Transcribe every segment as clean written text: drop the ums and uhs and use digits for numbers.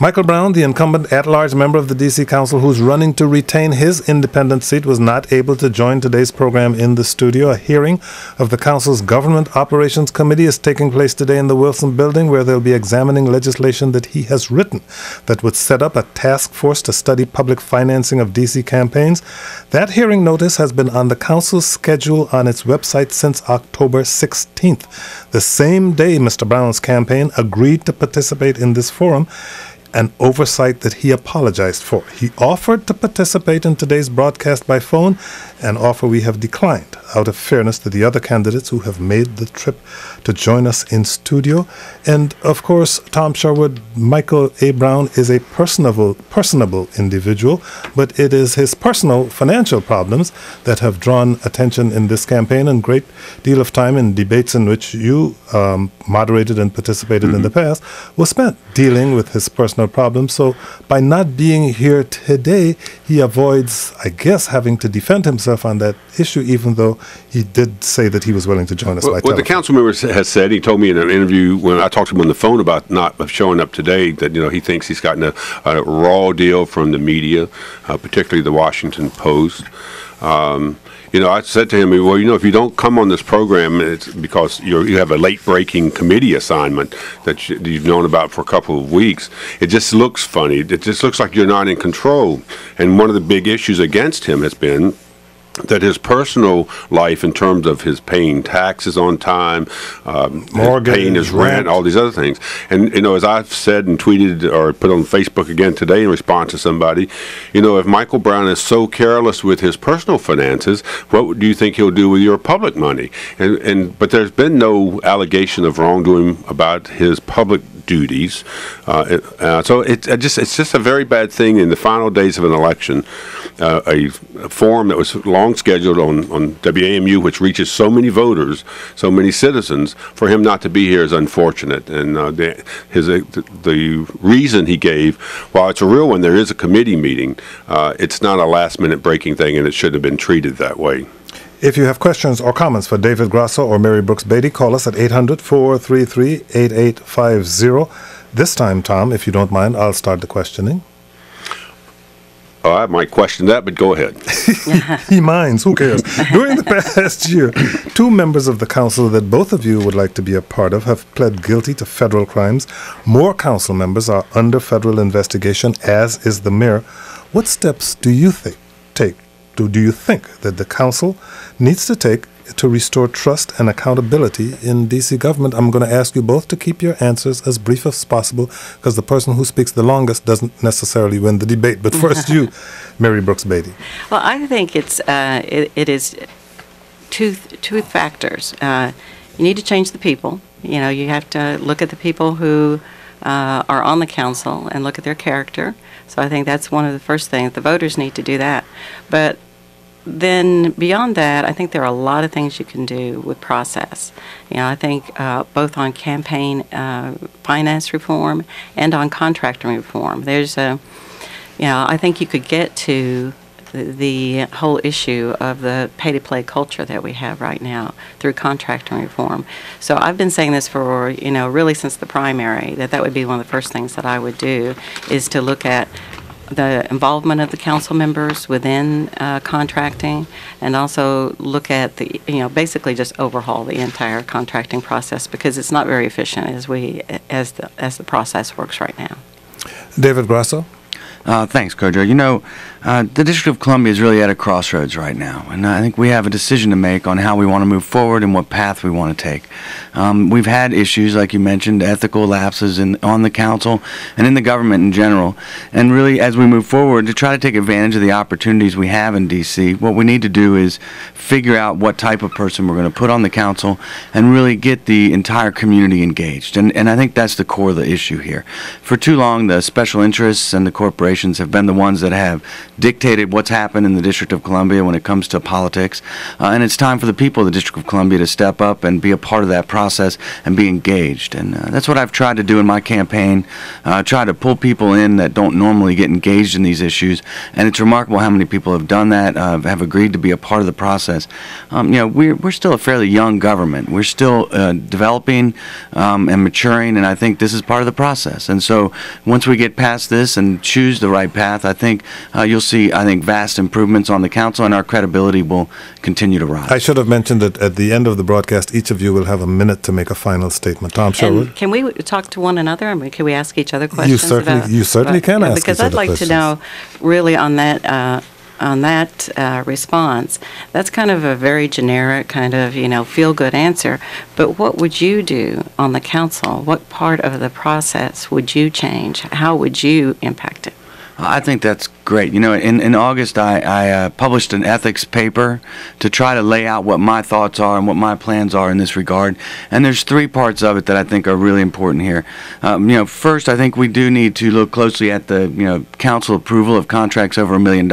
Michael Brown, the incumbent at-large member of the D.C. Council who's running to retain his independent seat, was not able to join today's program in the studio. A hearing of the Council's Government Operations Committee is taking place today in the Wilson Building, where they'll be examining legislation that he has written that would set up a task force to study public financing of D.C. campaigns. That hearing notice has been on the Council's schedule on its website since October 16th. The same day Mr. Brown's campaign agreed to participate in this forum, an oversight that he apologized for. He offered to participate in today's broadcast by phone, an offer we have declined out of fairness to the other candidates who have made the trip to join us in studio. And of course, Tom Sherwood, Michael A. Brown is a personable individual, but it is his personal financial problems that have drawn attention in this campaign, and great deal of time in debates in which you moderated and participated in the past was spent dealing with his personal problems. So by not being here today, he avoids, I guess, having to defend himself on that issue, even though he did say that he was willing to join us by telephone. What the council member has said, he told me in an interview when I talked to him on the phone about not showing up today, that he thinks he's gotten a raw deal from the media, particularly the Washington Post. I said to him, well, if you don't come on this program, it's because you have a late-breaking committee assignment that you've known about for a couple of weeks. It just looks funny. It just looks like you're not in control. And one of the big issues against him has been that his personal life, in terms of his paying taxes on time, mortgage, paying his rent, all these other things. And, as I've said and tweeted or put on Facebook again today in response to somebody, if Michael Brown is so careless with his personal finances, what do you think he'll do with your public money? But there's been no allegation of wrongdoing about his public duties. So it's just a very bad thing in the final days of an election. A forum that was long scheduled on WAMU, which reaches so many voters, so many citizens, for him not to be here is unfortunate. And the reason he gave, while it's a real one, there is a committee meeting. It's not a last-minute breaking thing, and it shouldn't have been treated that way. If you have questions or comments for David Grosso or Mary Brooks-Beatty, call us at 800-433-8850. This time, Tom, if you don't mind, I'll start the questioning. Oh, I might question that, but go ahead. He minds. Who cares? During the past year, 2 members of the council that both of you would like to be a part of have pled guilty to federal crimes. More council members are under federal investigation, as is the mayor. What steps do you think that the council needs to take to restore trust and accountability in D.C. government? I'm going to ask you both to keep your answers as brief as possible, because the person who speaks the longest doesn't necessarily win the debate. But first, you, Mary Brooks-Beatty. Well, I think it is two factors. You need to change the people. You have to look at the people who are on the council and look at their character. So I think that's one of the first things. The voters need to do that. But then beyond that, I think there are a lot of things you can do with process. I think both on campaign finance reform and on contracting reform, I think you could get to the whole issue of the pay-to-play culture that we have right now through contracting reform. So I've been saying this for, really since the primary, that would be one of the first things that I would do, is to look at the involvement of the council members within contracting, and also look at basically just overhaul the entire contracting process, because it's not very efficient as the process works right now. David Grosso. Thanks, Kojo. The District of Columbia is really at a crossroads right now, and I think we have a decision to make on how we want to move forward and what path we want to take. We've had issues, like you mentioned, ethical lapses on the council and in the government in general, and really as we move forward to try to take advantage of the opportunities we have in D.C., what we need to do is figure out what type of person we're going to put on the council and really get the entire community engaged, and I think that's the core of the issue here. For too long, the special interests and the corporations have been the ones that have dictated what's happened in the District of Columbia when it comes to politics. And it's time for the people of the District of Columbia to step up and be a part of that process and be engaged. And that's what I've tried to do in my campaign, try to pull people in that don't normally get engaged in these issues. And it's remarkable how many people have done that, have agreed to be a part of the process. We're still a fairly young government. We're still developing and maturing, and I think this is part of the process. And so once we get past this and choose the right path, I think you'll see, vast improvements on the council, and our credibility will continue to rise. I should have mentioned that at the end of the broadcast, each of you will have a minute to make a final statement. Tom Sherwood. And can we talk to one another? I mean, can we ask each other questions? You certainly can ask because each I'd other like questions. to know, really, on that response, that's kind of a very generic kind of, feel-good answer. But what would you do on the council? What part of the process would you change? How would you impact it? I think that's great. In August, I published an ethics paper to try to lay out what my thoughts are and what my plans are in this regard. And there's three parts of it that I think are really important here. First, I think we do need to look closely at the, council approval of contracts over $1 million.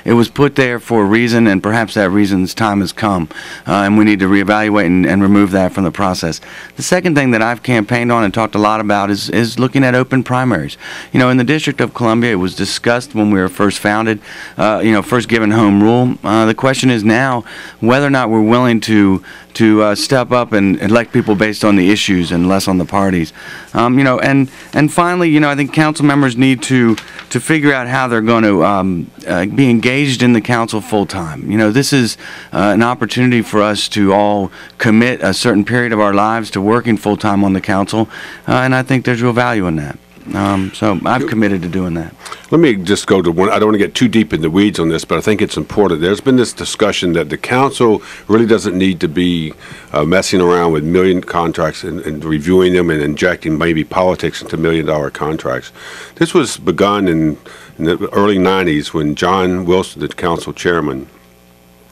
It was put there for a reason, and perhaps that reason's time has come. And we need to reevaluate and remove that from the process. The second thing that I've campaigned on and talked a lot about is looking at open primaries. In the District of Columbia, it was discussed when we were first founded, first given home rule. The question is now whether or not we're willing to step up and elect people based on the issues and less on the parties. And finally, I think council members need to figure out how they're going to be engaged in the council full time. This is an opportunity for us to all commit a certain period of our lives to working full time on the council, and I think there's real value in that. So I've committed to doing that. Let me just go to one. I don't want to get too deep in the weeds on this, but I think it's important. There's been this discussion that the council really doesn't need to be messing around with million contracts and reviewing them and injecting maybe politics into $1 million contracts. This was begun in the early 90s when John Wilson, the council chairman,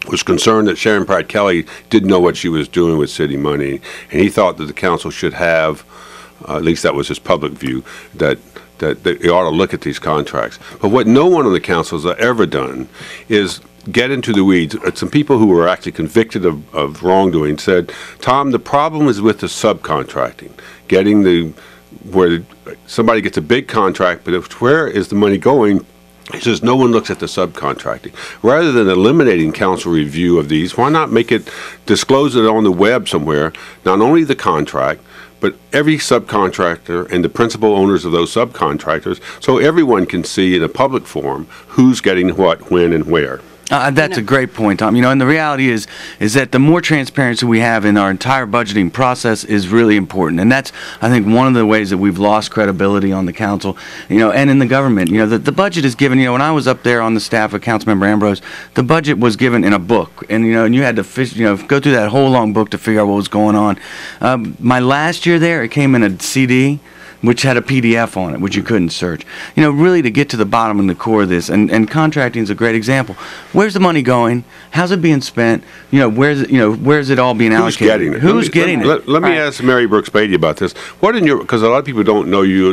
was concerned that Sharon Pratt Kelly didn't know what she was doing with city money, and he thought that the council should have, at least that was his public view, that they ought to look at these contracts. But what no one on the council has ever done is get into the weeds. Some people who were actually convicted of wrongdoing said, Tom, the problem is with the subcontracting, where somebody gets a big contract, but where is the money going? He says no one looks at the subcontracting. Rather than eliminating council review of these, why not disclose it on the web somewhere, not only the contract, but every subcontractor and the principal owners of those subcontractors, so everyone can see in a public forum who's getting what, when, and where. That's a great point, Tom. And the reality is that the more transparency we have in our entire budgeting process is really important. And that's, I think, one of the ways that we've lost credibility on the council, and in the government. The budget is given, when I was up there on the staff of Councilmember Ambrose, the budget was given in a book. And, and you had to go through that whole long book to figure out what was going on. My last year there, it came in a CD, which had a PDF on it, which you couldn't search. Really to get to the bottom and the core of this, and contracting is a great example. Where's the money going? How's it being spent? Where's it all being allocated? Who's getting it? Let me ask Mary Brooks-Beatty about this. Because a lot of people don't know you.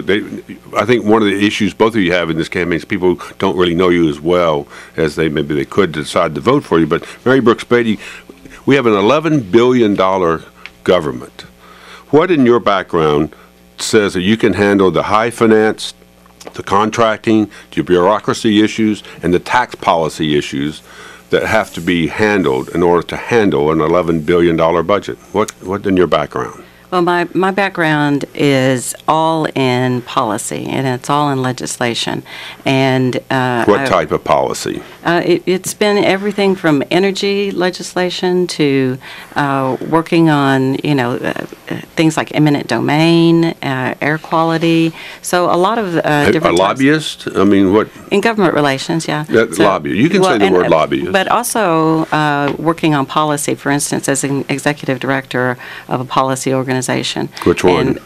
I think one of the issues both of you have in this campaign is people don't really know you as well as maybe they could decide to vote for you. But Mary Brooks-Beatty, we have an $11 billion government. What in your background says that you can handle the high finance, the contracting, the bureaucracy issues, and the tax policy issues that have to be handled in order to handle an $11 billion budget? What in your background? Well, my background is all in policy, and it's all in legislation. And what type of policy? It's been everything from energy legislation to working on, things like eminent domain, air quality. So a lot of different. A lobbyist? I mean, what? In government relations, yeah. Lobbyist. You can say the word lobbyist. But also working on policy, for instance, as an executive director of a policy organization. Which one?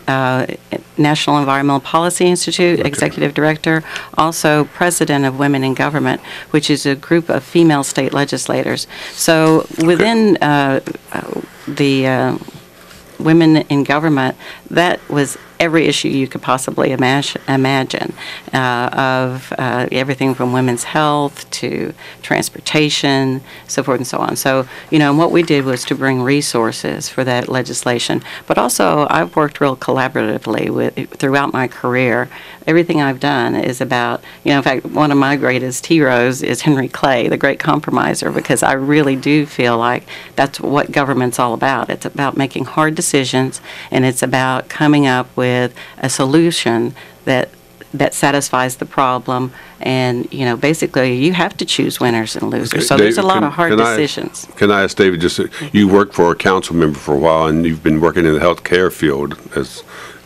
National Environmental Policy Institute, executive director, also president of Women in Government, which is a group of female state legislators. So within the Women in Government, that was every issue you could possibly imagine, of everything from women's health to transportation, so forth and so on. So, and what we did was to bring resources for that legislation. But also, I've worked real collaboratively throughout my career. Everything I've done is about, in fact, one of my greatest heroes is Henry Clay, the great compromiser, because I really do feel like that's what government's all about. It's about making hard decisions, and it's about coming up with a solution that satisfies the problem. And, basically you have to choose winners and losers. Okay. So David, there's a lot of hard decisions. Can I ask David, you worked for a council member for a while, and you've been working in the health care field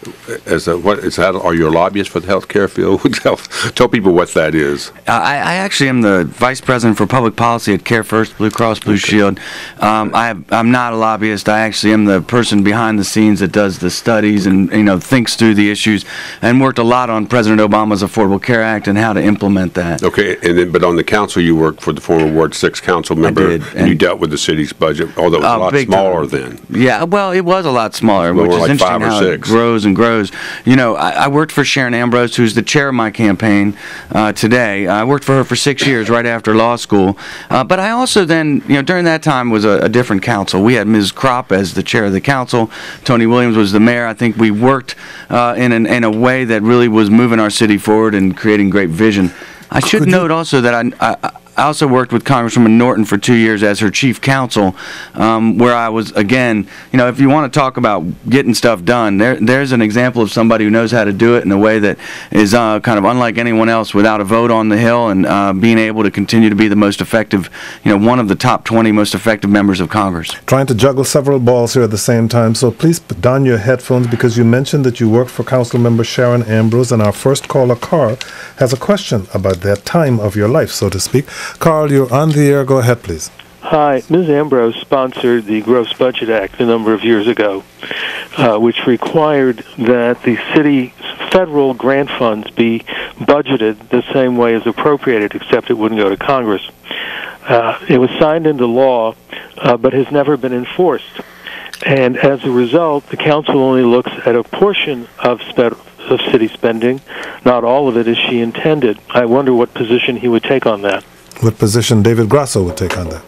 are you a lobbyist for the health care field? Tell people what that is. I actually am the vice president for public policy at Care First Blue Cross Blue Shield. I'm not a lobbyist. I actually am the person behind the scenes that does the studies and thinks through the issues, and worked a lot on President Obama's Affordable Care Act and how to implement that. Okay, but on the council you worked for the former Ward 6 council member. I did, and you dealt with the city's budget, although it was a lot smaller then. Yeah, well, it was a lot smaller, which is like interesting 5 or how 6. it grows and grows. I worked for Sharon Ambrose, who's the chair of my campaign today. I worked for her for 6 years right after law school. But I also then, during that time was a different council. We had Ms. Kropp as the chair of the council. Tony Williams was the mayor. I think we worked in a way that really was moving our city forward and creating great vision. I should note also that I also worked with Congresswoman Norton for 2 years as her chief counsel, where I was, again, if you want to talk about getting stuff done, there's an example of somebody who knows how to do it in a way that is kind of unlike anyone else, without a vote on the Hill, and being able to continue to be the most effective, one of the top 20 most effective members of Congress. Trying to juggle several balls here at the same time, so please put down your headphones, because you mentioned that you worked for Council Member Sharon Ambrose, and our first caller, Carl, has a question about that time of your life, so to speak. Carl, you're on the air. Go ahead, please. Hi. Ms. Ambrose sponsored the Gross Budget Act a number of years ago, which required that the city's federal grant funds be budgeted the same way as appropriated, except it wouldn't go to Congress. It was signed into law, but has never been enforced. And as a result, the council only looks at a portion of city spending, not all of it as she intended. I wonder what position he would take on that. What position David Grosso would take on that?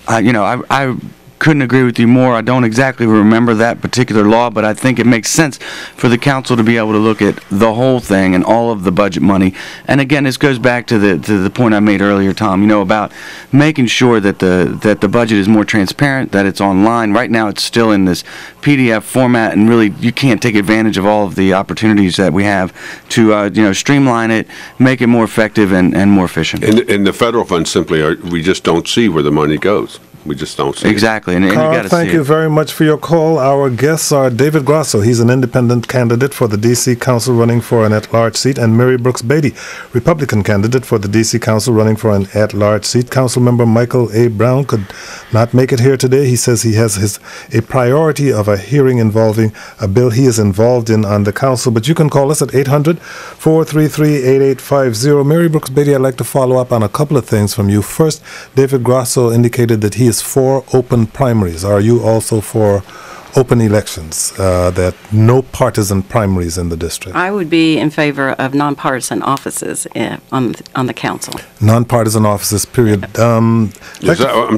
I couldn't agree with you more. I don't exactly remember that particular law, but I think it makes sense for the council to be able to look at the whole thing and all of the budget money. And again, this goes back to the point I made earlier, Tom, about making sure that the budget is more transparent, that it's online. Right now it's still in this PDF format, and really you can't take advantage of all of the opportunities that we have to streamline it, make it more effective and more efficient. And the federal funds simply we just don't see where the money goes. We just don't see exactly. And Carl, you got to thank you very much for your call. Our guests are David Grosso. He's an independent candidate for the D.C. Council running for an at-large seat, and Mary Brooks-Beatty, Republican candidate for the D.C. Council running for an at-large seat. Councilmember Michael A. Brown could not make it here today. He says he has a priority of a hearing involving a bill he is involved in on the council. But you can call us at 800-433-8850. Mary Brooks-Beatty, I'd like to follow up on a couple of things from you. First, David Grosso indicated that he is for open primaries. Are you also for open elections, that no partisan primaries in the district? I would be in favor of nonpartisan offices on the council. Nonpartisan offices, period. I'm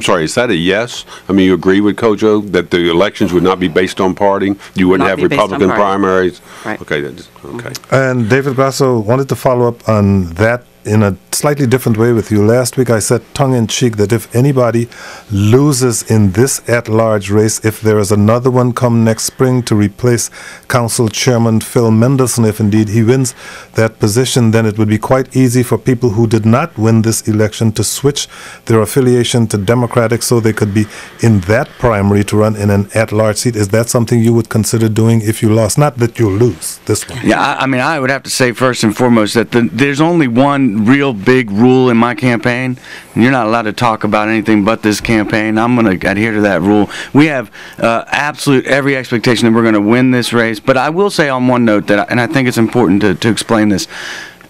sorry, is that a yes? I mean, you agree with Kojo that the elections would not be based on party? You wouldn't have Republican primaries? Right. Okay. Okay. And David Grosso wanted to follow up on that in a slightly different way with you. Last week I said tongue-in-cheek that if anybody loses in this at-large race, if there is another one come next spring to replace Council Chairman Phil Mendelssohn, if indeed he wins that position, then it would be quite easy for people who did not win this election to switch their affiliation to Democratic so they could be in that primary to run in an at-large seat. Is that something you would consider doing if you lost? Not that you'll lose this one. Yeah, I mean, I would have to say first and foremost that there's only one real big rule in my campaign, and you're not allowed to talk about anything but this campaign. I'm going to adhere to that rule. We have absolute every expectation that we're going to win this race, but I will say on one note that, and I think it's important to explain this,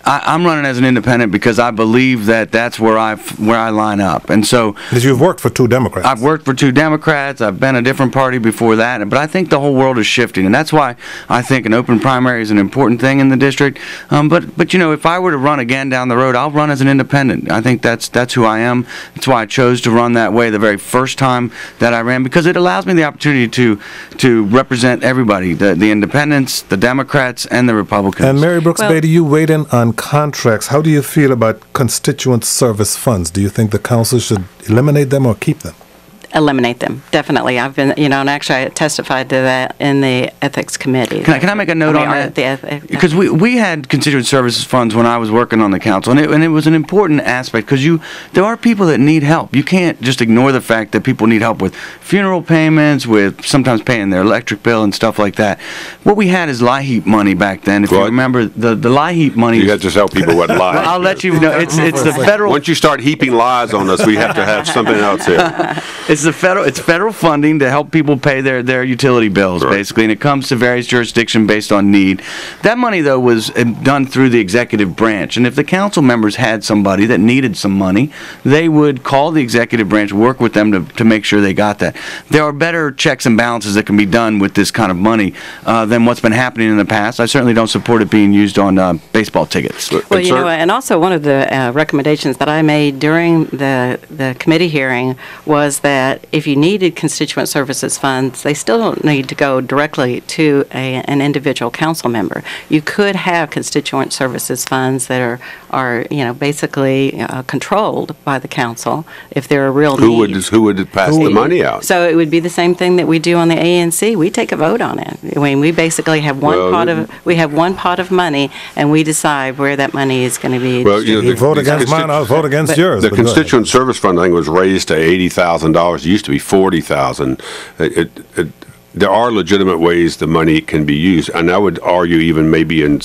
I'm running as an independent because I believe that that's where I line up. And so, because you've worked for 2 Democrats. I've worked for 2 Democrats. I've been a different party before that. But I think the whole world is shifting, and that's why I think an open primary is an important thing in the district. But you know, if I were to run again down the road, I'll run as an independent. I think that's who I am. That's why I chose to run that way the very first time that I ran, because it allows me the opportunity to represent everybody, the independents, the Democrats, and the Republicans. And Mary Brooks-Beatty, you weighed in on contracts. How do you feel about constituent service funds? Do you think the council should eliminate them or keep them? Eliminate them, definitely. I've been, and actually I testified to that in the Ethics Committee. Can I make a note on that? Because we had constituent services funds when I was working on the council, and it was an important aspect, because there are people that need help. You can't just ignore the fact that people need help with funeral payments, with sometimes paying their electric bill and stuff like that. What we had is LIHEAP money back then. If you remember, the LIHEAP money. You have to tell people what lies. I'll let you know. It's the federal. Once you start heaping lies on us, we have to have something else here. It's federal funding to help people pay their utility bills, basically, and it comes to various jurisdictions based on need. That money, though, was done through the executive branch, and if the council members had somebody that needed some money, they would call the executive branch, work with them to make sure they got that. There are better checks and balances that can be done with this kind of money than what's been happening in the past. I certainly don't support it being used on baseball tickets. Well, and also one of the recommendations that I made during the committee hearing was that if you needed constituent services funds, they still don't need to go directly to an individual council member. You could have constituent services funds that are basically controlled by the council if they're a real need. Who would pass the money out? So it would be the same thing that we do on the ANC. We take a vote on it. I mean, we basically have one pot of money, and we decide where that money is going to be. Well, you vote against mine, I'll vote against yours. The constituent service fund, I think, was raised to $80,000. It used to be $40,000. There are legitimate ways the money can be used, and I would argue even maybe in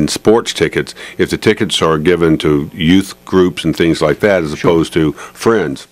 sports tickets, if the tickets are given to youth groups and things like that, as opposed to friends.